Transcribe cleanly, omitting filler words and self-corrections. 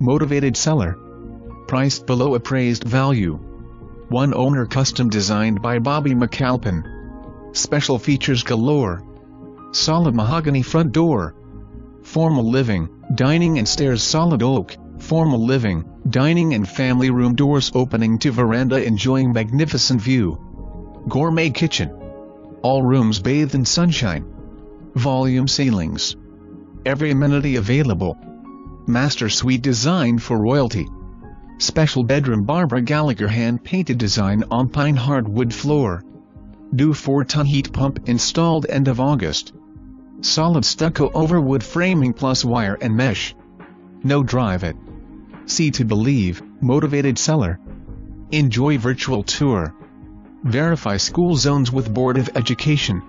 Motivated seller. Priced below appraised value. One owner, custom designed by Bobby McAlpin. Special features galore. Solid mahogany front door. Formal living, dining and stairs, solid oak. Formal living, dining and family room, doors opening to veranda enjoying magnificent view. Gourmet kitchen. All rooms bathed in sunshine. Volume ceilings. Every amenity available. Master suite designed for royalty. Special bedroom, Barbara Gallagher hand-painted design on pine hardwood floor. New 4-ton heat pump installed end of August. Solid stucco over wood framing plus wire and mesh. No drive it. See to believe, motivated seller. Enjoy virtual tour. Verify school zones with Board of Education.